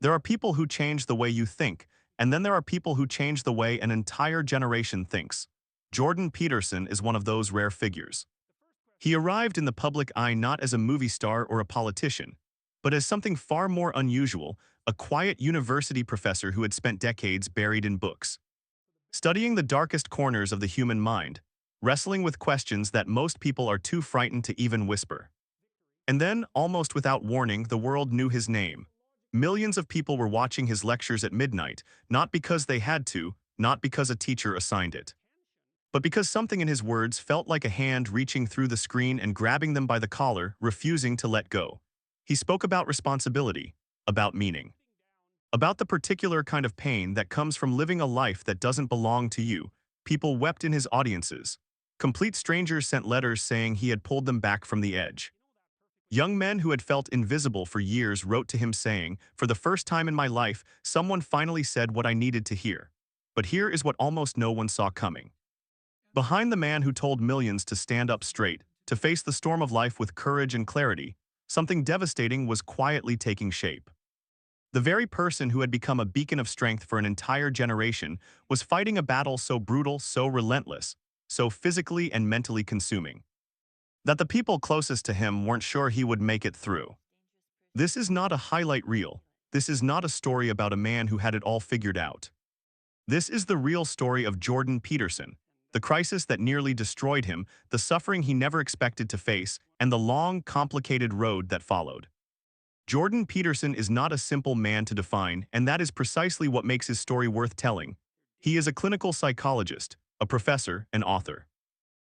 There are people who change the way you think, and then there are people who change the way an entire generation thinks. Jordan Peterson is one of those rare figures. He arrived in the public eye not as a movie star or a politician, but as something far more unusual, a quiet university professor who had spent decades buried in books, studying the darkest corners of the human mind, wrestling with questions that most people are too frightened to even whisper. And then, almost without warning, the world knew his name. Millions of people were watching his lectures at midnight, not because they had to, not because a teacher assigned it, but because something in his words felt like a hand reaching through the screen and grabbing them by the collar, refusing to let go. He spoke about responsibility, about meaning, about the particular kind of pain that comes from living a life that doesn't belong to you. People wept in his audiences. Complete strangers sent letters saying he had pulled them back from the edge. Young men who had felt invisible for years wrote to him saying, "For the first time in my life, someone finally said what I needed to hear. But here is what almost no one saw coming." Behind the man who told millions to stand up straight, to face the storm of life with courage and clarity, something devastating was quietly taking shape. The very person who had become a beacon of strength for an entire generation was fighting a battle so brutal, so relentless, so physically and mentally consuming, that the people closest to him weren't sure he would make it through. This is not a highlight reel. This is not a story about a man who had it all figured out. This is the real story of Jordan Peterson, the crisis that nearly destroyed him, the suffering he never expected to face, and the long, complicated road that followed. Jordan Peterson is not a simple man to define, and that is precisely what makes his story worth telling. He is a clinical psychologist, a professor, an author,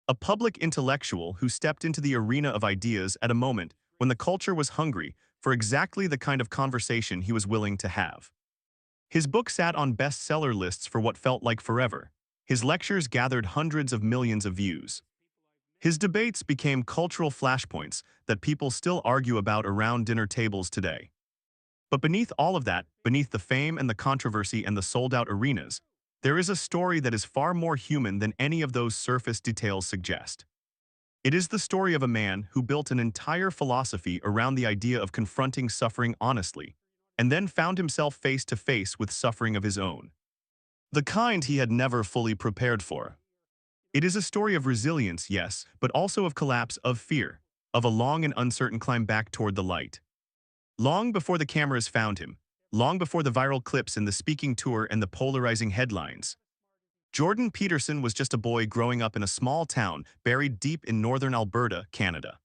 a public intellectual who stepped into the arena of ideas at a moment when the culture was hungry for exactly the kind of conversation he was willing to have. His book sat on bestseller lists for what felt like forever. His lectures gathered hundreds of millions of views. His debates became cultural flashpoints that people still argue about around dinner tables today. But beneath all of that, beneath the fame and the controversy and the sold-out arenas, there is a story that is far more human than any of those surface details suggest. It is the story of a man who built an entire philosophy around the idea of confronting suffering honestly, and then found himself face to face with suffering of his own, the kind he had never fully prepared for. It is a story of resilience, yes, but also of collapse, of fear, of a long and uncertain climb back toward the light. Long before the cameras found him, long before the viral clips and the speaking tour and the polarizing headlines, Jordan Peterson was just a boy growing up in a small town buried deep in northern Alberta, Canada.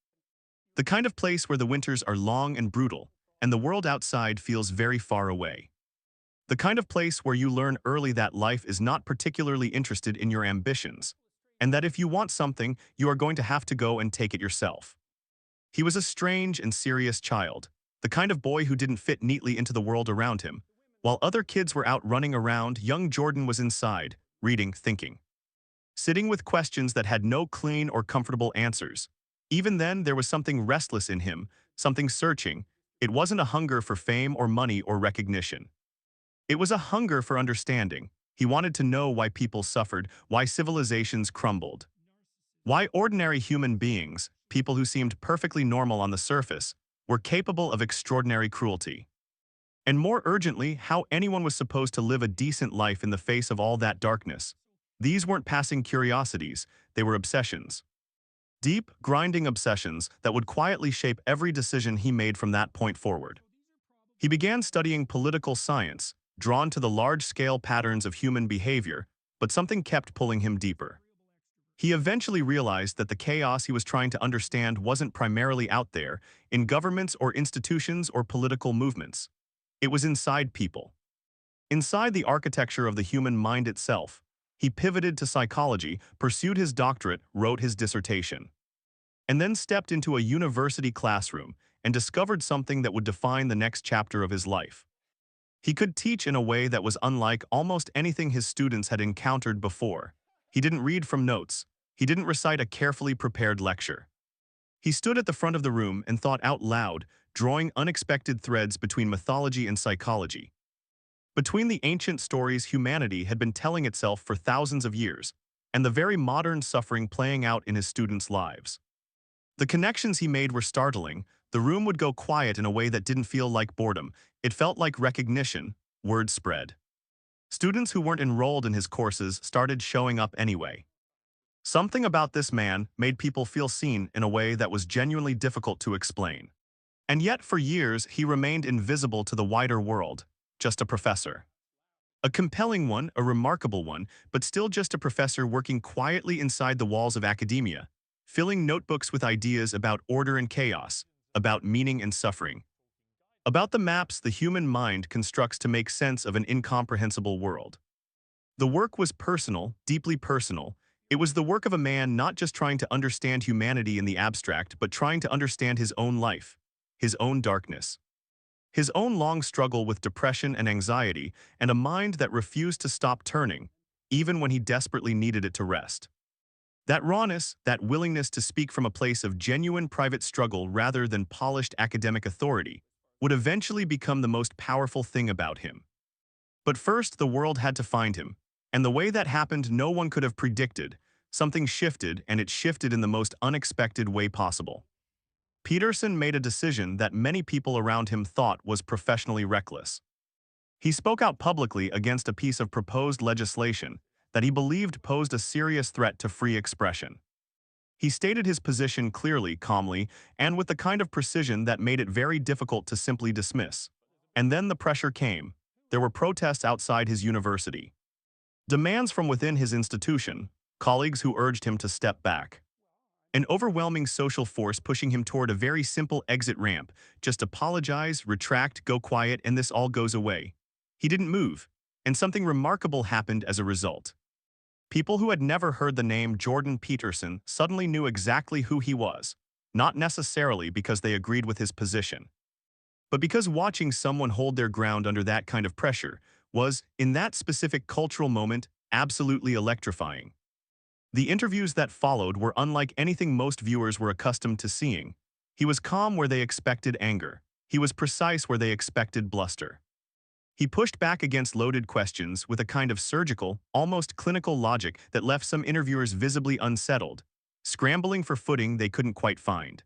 The kind of place where the winters are long and brutal, and the world outside feels very far away. The kind of place where you learn early that life is not particularly interested in your ambitions, and that if you want something, you are going to have to go and take it yourself. He was a strange and serious child, the kind of boy who didn't fit neatly into the world around him. While other kids were out running around, young Jordan was inside, reading, thinking, sitting with questions that had no clean or comfortable answers. Even then, there was something restless in him, something searching. It wasn't a hunger for fame or money or recognition. It was a hunger for understanding. He wanted to know why people suffered, why civilizations crumbled, why ordinary human beings, people who seemed perfectly normal on the surface, were capable of extraordinary cruelty. And more urgently, how anyone was supposed to live a decent life in the face of all that darkness. These weren't passing curiosities, they were obsessions. Deep, grinding obsessions that would quietly shape every decision he made from that point forward. He began studying political science, drawn to the large-scale patterns of human behavior, but something kept pulling him deeper. He eventually realized that the chaos he was trying to understand wasn't primarily out there, in governments or institutions or political movements. It was inside people. Inside the architecture of the human mind itself. He pivoted to psychology, pursued his doctorate, wrote his dissertation, and then stepped into a university classroom and discovered something that would define the next chapter of his life. He could teach in a way that was unlike almost anything his students had encountered before. He didn't read from notes. He didn't recite a carefully prepared lecture. He stood at the front of the room and thought out loud, drawing unexpected threads between mythology and psychology. Between the ancient stories humanity had been telling itself for thousands of years, and the very modern suffering playing out in his students' lives. The connections he made were startling. The room would go quiet in a way that didn't feel like boredom. It felt like recognition. Word spread. Students who weren't enrolled in his courses started showing up anyway. Something about this man made people feel seen in a way that was genuinely difficult to explain. And yet, for years, he remained invisible to the wider world, just a professor. A compelling one, a remarkable one, but still just a professor working quietly inside the walls of academia, filling notebooks with ideas about order and chaos, about meaning and suffering, about the maps the human mind constructs to make sense of an incomprehensible world. The work was personal, deeply personal. It was the work of a man not just trying to understand humanity in the abstract, but trying to understand his own life, his own darkness, his own long struggle with depression and anxiety, and a mind that refused to stop turning, even when he desperately needed it to rest. That rawness, that willingness to speak from a place of genuine private struggle rather than polished academic authority, would eventually become the most powerful thing about him. But first, the world had to find him, and the way that happened no one could have predicted. Something shifted, and it shifted in the most unexpected way possible. Peterson made a decision that many people around him thought was professionally reckless. He spoke out publicly against a piece of proposed legislation that he believed posed a serious threat to free expression. He stated his position clearly, calmly, and with the kind of precision that made it very difficult to simply dismiss. And then the pressure came. There were protests outside his university, demands from within his institution, colleagues who urged him to step back. An overwhelming social force pushing him toward a very simple exit ramp. Just apologize, retract, go quiet, and this all goes away. He didn't move, and something remarkable happened as a result. People who had never heard the name Jordan Peterson suddenly knew exactly who he was, not necessarily because they agreed with his position, but because watching someone hold their ground under that kind of pressure was, in that specific cultural moment, absolutely electrifying. The interviews that followed were unlike anything most viewers were accustomed to seeing. He was calm where they expected anger. He was precise where they expected bluster. He pushed back against loaded questions with a kind of surgical, almost clinical logic that left some interviewers visibly unsettled, scrambling for footing they couldn't quite find.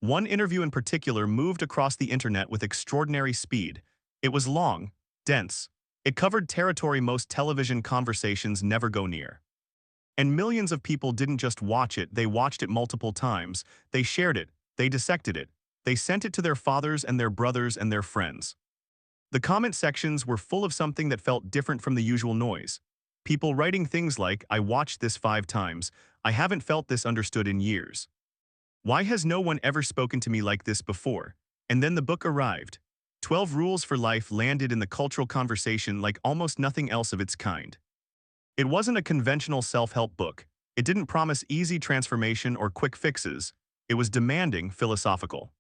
One interview in particular moved across the internet with extraordinary speed. It was long, dense. It covered territory most television conversations never go near. And millions of people didn't just watch it, they watched it multiple times. They shared it, they dissected it, they sent it to their fathers and their brothers and their friends. The comment sections were full of something that felt different from the usual noise. People writing things like, "I watched this 5 times, I haven't felt this understood in years. Why has no one ever spoken to me like this before?" And then the book arrived. 12 Rules for Life landed in the cultural conversation like almost nothing else of its kind. It wasn't a conventional self-help book. It didn't promise easy transformation or quick fixes. It was demanding, philosophical.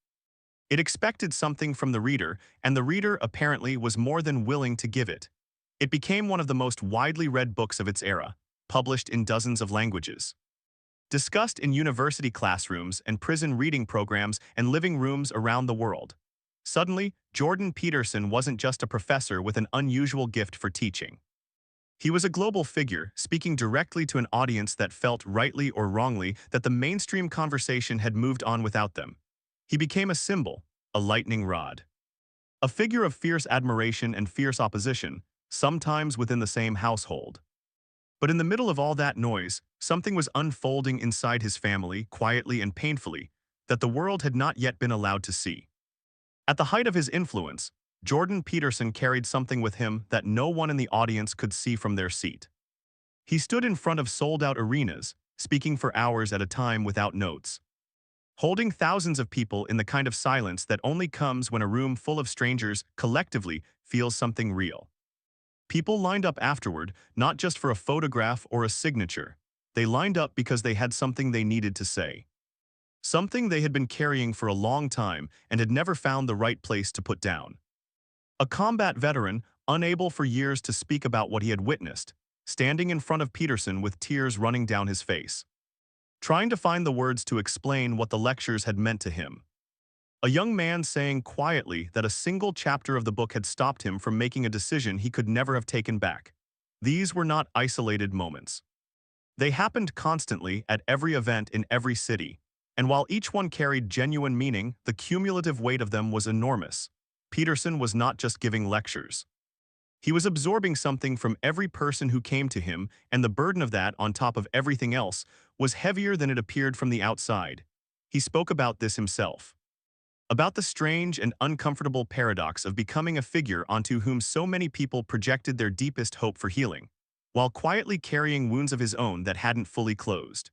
It expected something from the reader, and the reader apparently was more than willing to give it. It became one of the most widely read books of its era, published in dozens of languages, discussed in university classrooms and prison reading programs and living rooms around the world. Suddenly, Jordan Peterson wasn't just a professor with an unusual gift for teaching. He was a global figure, speaking directly to an audience that felt, rightly or wrongly, that the mainstream conversation had moved on without them. He became a symbol, a lightning rod, a figure of fierce admiration and fierce opposition, sometimes within the same household. But in the middle of all that noise, something was unfolding inside his family, quietly and painfully, that the world had not yet been allowed to see. At the height of his influence, Jordan Peterson carried something with him that no one in the audience could see from their seat. He stood in front of sold-out arenas, speaking for hours at a time without notes, holding thousands of people in the kind of silence that only comes when a room full of strangers collectively feels something real. People lined up afterward, not just for a photograph or a signature. They lined up because they had something they needed to say. Something they had been carrying for a long time and had never found the right place to put down. A combat veteran, unable for years to speak about what he had witnessed, standing in front of Peterson with tears running down his face, trying to find the words to explain what the lectures had meant to him. A young man saying quietly that a single chapter of the book had stopped him from making a decision he could never have taken back. These were not isolated moments. They happened constantly at every event in every city. And while each one carried genuine meaning, the cumulative weight of them was enormous. Peterson was not just giving lectures. He was absorbing something from every person who came to him, and the burden of that, on top of everything else, was heavier than it appeared from the outside. He spoke about this himself. About the strange and uncomfortable paradox of becoming a figure onto whom so many people projected their deepest hope for healing, while quietly carrying wounds of his own that hadn't fully closed.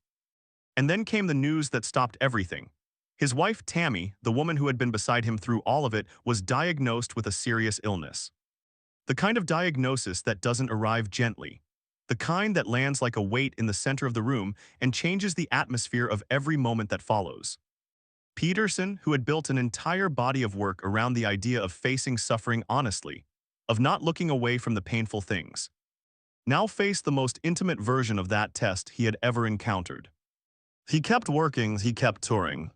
And then came the news that stopped everything. His wife, Tammy, the woman who had been beside him through all of it, was diagnosed with a serious illness. The kind of diagnosis that doesn't arrive gently. The kind that lands like a weight in the center of the room and changes the atmosphere of every moment that follows. Peterson, who had built an entire body of work around the idea of facing suffering honestly, of not looking away from the painful things, now faced the most intimate version of that test he had ever encountered. He kept working, he kept touring.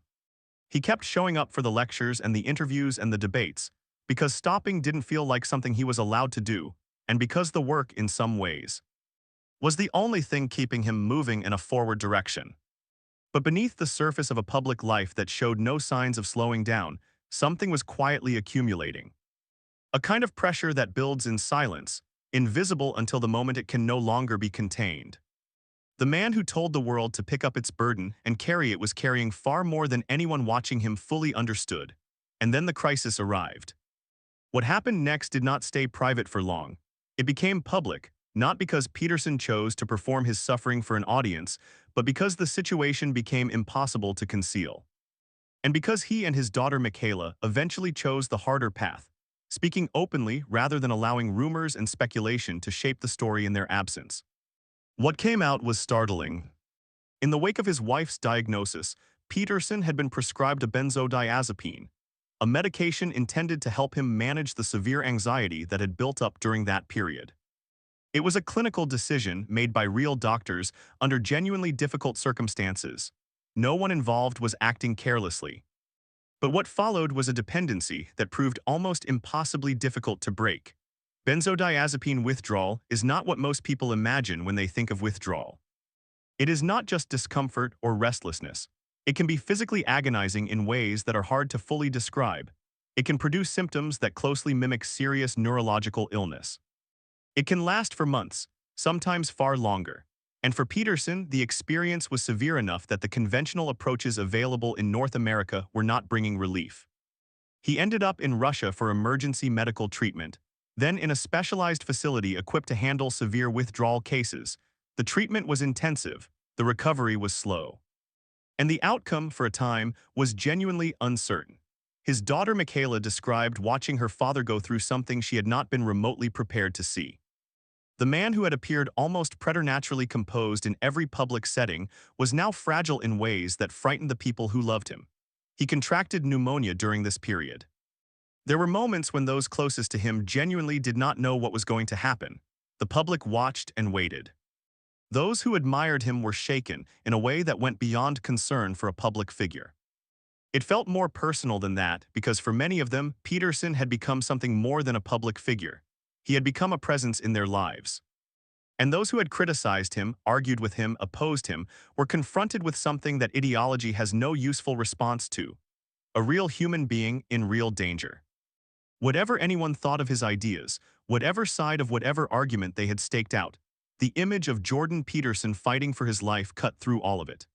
He kept showing up for the lectures and the interviews and the debates, because stopping didn't feel like something he was allowed to do, and because the work, in some ways, was the only thing keeping him moving in a forward direction. But beneath the surface of a public life that showed no signs of slowing down, something was quietly accumulating. A kind of pressure that builds in silence, invisible until the moment it can no longer be contained. The man who told the world to pick up its burden and carry it was carrying far more than anyone watching him fully understood. And then the crisis arrived. What happened next did not stay private for long. It became public, not because Peterson chose to perform his suffering for an audience, but because the situation became impossible to conceal. And because he and his daughter Michaela eventually chose the harder path, speaking openly rather than allowing rumors and speculation to shape the story in their absence. What came out was startling. In the wake of his wife's diagnosis, Peterson had been prescribed a benzodiazepine, a medication intended to help him manage the severe anxiety that had built up during that period. It was a clinical decision made by real doctors under genuinely difficult circumstances. No one involved was acting carelessly. But what followed was a dependency that proved almost impossibly difficult to break. Benzodiazepine withdrawal is not what most people imagine when they think of withdrawal. It is not just discomfort or restlessness. It can be physically agonizing in ways that are hard to fully describe. It can produce symptoms that closely mimic serious neurological illness. It can last for months, sometimes far longer. And for Peterson, the experience was severe enough that the conventional approaches available in North America were not bringing relief. He ended up in Russia for emergency medical treatment, then in a specialized facility equipped to handle severe withdrawal cases. The treatment was intensive, the recovery was slow. And the outcome, for a time, was genuinely uncertain. His daughter Michaela described watching her father go through something she had not been remotely prepared to see. The man who had appeared almost preternaturally composed in every public setting was now fragile in ways that frightened the people who loved him. He contracted pneumonia during this period. There were moments when those closest to him genuinely did not know what was going to happen. The public watched and waited. Those who admired him were shaken in a way that went beyond concern for a public figure. It felt more personal than that because for many of them, Peterson had become something more than a public figure. He had become a presence in their lives. And those who had criticized him, argued with him, opposed him, were confronted with something that ideology has no useful response to: a real human being in real danger. Whatever anyone thought of his ideas, whatever side of whatever argument they had staked out, the image of Jordan Peterson fighting for his life cut through all of it.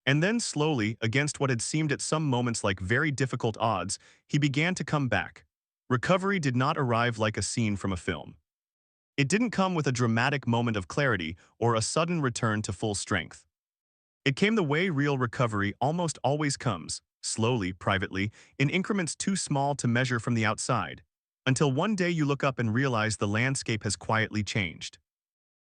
And then slowly, against what had seemed at some moments like very difficult odds, he began to come back. Recovery did not arrive like a scene from a film. It didn't come with a dramatic moment of clarity or a sudden return to full strength. It came the way real recovery almost always comes, slowly, privately, in increments too small to measure from the outside, until one day you look up and realize the landscape has quietly changed.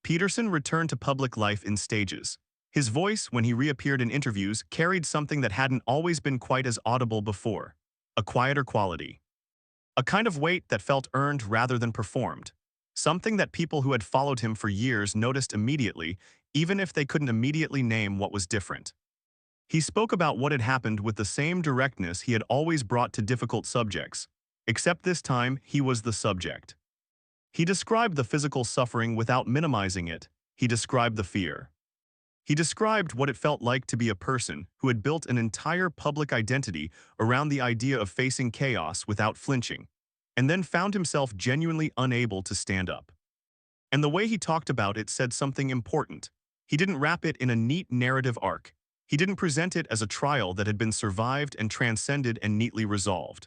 Peterson returned to public life in stages. His voice, when he reappeared in interviews, carried something that hadn't always been quite as audible before: a quieter quality. A kind of weight that felt earned rather than performed. Something that people who had followed him for years noticed immediately, even if they couldn't immediately name what was different. He spoke about what had happened with the same directness he had always brought to difficult subjects, except this time he was the subject. He described the physical suffering without minimizing it. He described the fear. He described what it felt like to be a person who had built an entire public identity around the idea of facing chaos without flinching, and then found himself genuinely unable to stand up. And the way he talked about it said something important. He didn't wrap it in a neat narrative arc. He didn't present it as a trial that had been survived and transcended and neatly resolved.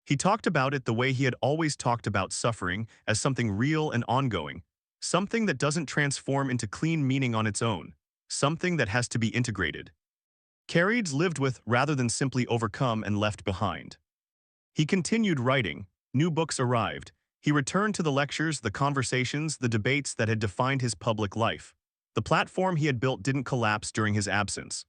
He talked about it the way he had always talked about suffering, as something real and ongoing, something that doesn't transform into clean meaning on its own, something that has to be integrated, carried, lived with, rather than simply overcome and left behind. He continued writing. New books arrived. He returned to the lectures, the conversations, the debates that had defined his public life. The platform he had built didn't collapse during his absence.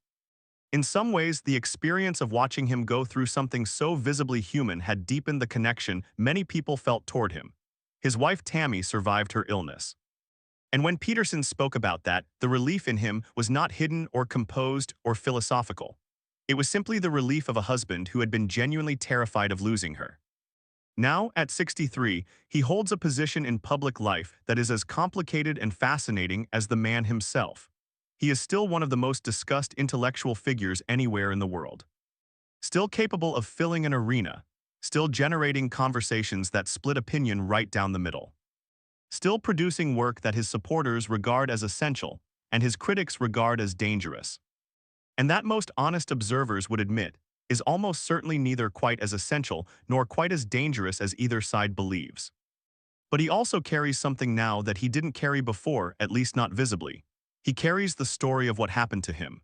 In some ways, the experience of watching him go through something so visibly human had deepened the connection many people felt toward him. His wife Tammy survived her illness. And when Peterson spoke about that, the relief in him was not hidden or composed or philosophical. It was simply the relief of a husband who had been genuinely terrified of losing her. Now, at 63, he holds a position in public life that is as complicated and fascinating as the man himself. He is still one of the most discussed intellectual figures anywhere in the world. Still capable of filling an arena. Still generating conversations that split opinion right down the middle. Still producing work that his supporters regard as essential and his critics regard as dangerous. And that most honest observers would admit is almost certainly neither quite as essential nor quite as dangerous as either side believes. But he also carries something now that he didn't carry before, at least not visibly. He carries the story of what happened to him.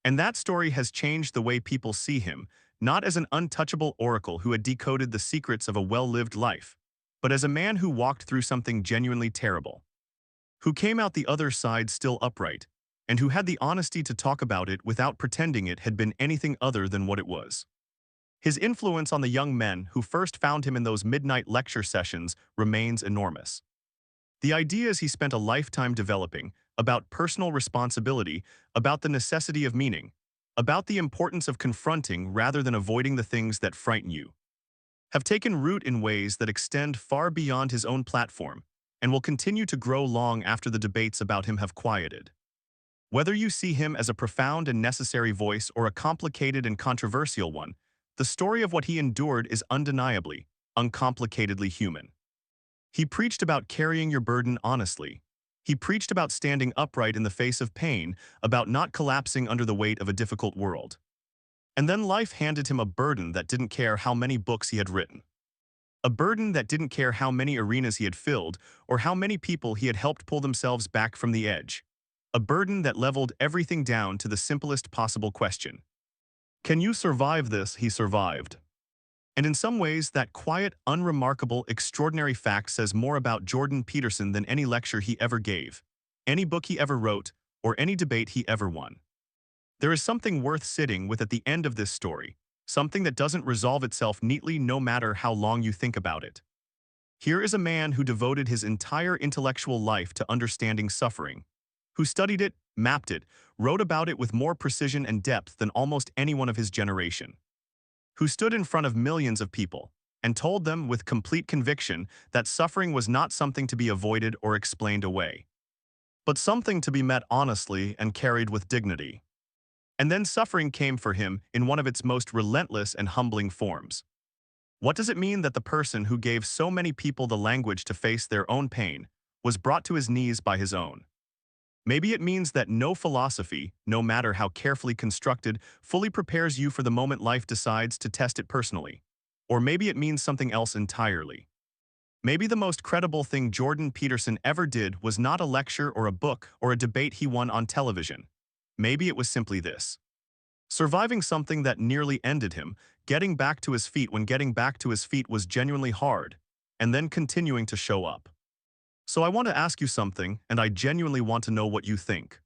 And that story has changed the way people see him, not as an untouchable oracle who had decoded the secrets of a well-lived life, but as a man who walked through something genuinely terrible, who came out the other side still upright, and who had the honesty to talk about it without pretending it had been anything other than what it was. His influence on the young men who first found him in those midnight lecture sessions remains enormous. The ideas he spent a lifetime developing, about personal responsibility, about the necessity of meaning, about the importance of confronting rather than avoiding the things that frighten you, have taken root in ways that extend far beyond his own platform and will continue to grow long after the debates about him have quieted. Whether you see him as a profound and necessary voice or a complicated and controversial one, the story of what he endured is undeniably, uncomplicatedly human. He preached about carrying your burden honestly. He preached about standing upright in the face of pain, about not collapsing under the weight of a difficult world. And then life handed him a burden that didn't care how many books he had written. A burden that didn't care how many arenas he had filled or how many people he had helped pull themselves back from the edge. A burden that leveled everything down to the simplest possible question. Can you survive this? He survived. And in some ways, that quiet, unremarkable, extraordinary fact says more about Jordan Peterson than any lecture he ever gave, any book he ever wrote, or any debate he ever won. There is something worth sitting with at the end of this story, something that doesn't resolve itself neatly no matter how long you think about it. Here is a man who devoted his entire intellectual life to understanding suffering, who studied it, mapped it, wrote about it with more precision and depth than almost anyone of his generation, who stood in front of millions of people and told them with complete conviction that suffering was not something to be avoided or explained away, but something to be met honestly and carried with dignity. And then suffering came for him in one of its most relentless and humbling forms. What does it mean that the person who gave so many people the language to face their own pain was brought to his knees by his own? Maybe it means that no philosophy, no matter how carefully constructed, fully prepares you for the moment life decides to test it personally. Or maybe it means something else entirely. Maybe the most credible thing Jordan Peterson ever did was not a lecture or a book or a debate he won on television. Maybe it was simply this: surviving something that nearly ended him, getting back to his feet when getting back to his feet was genuinely hard, and then continuing to show up. So I want to ask you something, and I genuinely want to know what you think.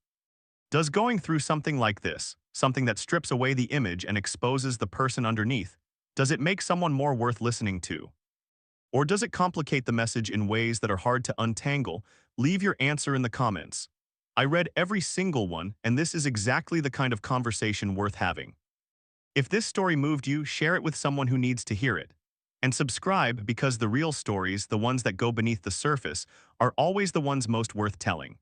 Does going through something like this, something that strips away the image and exposes the person underneath, does it make someone more worth listening to? Or does it complicate the message in ways that are hard to untangle? Leave your answer in the comments. I read every single one, and this is exactly the kind of conversation worth having. If this story moved you, share it with someone who needs to hear it. And subscribe, because the real stories, the ones that go beneath the surface, are always the ones most worth telling.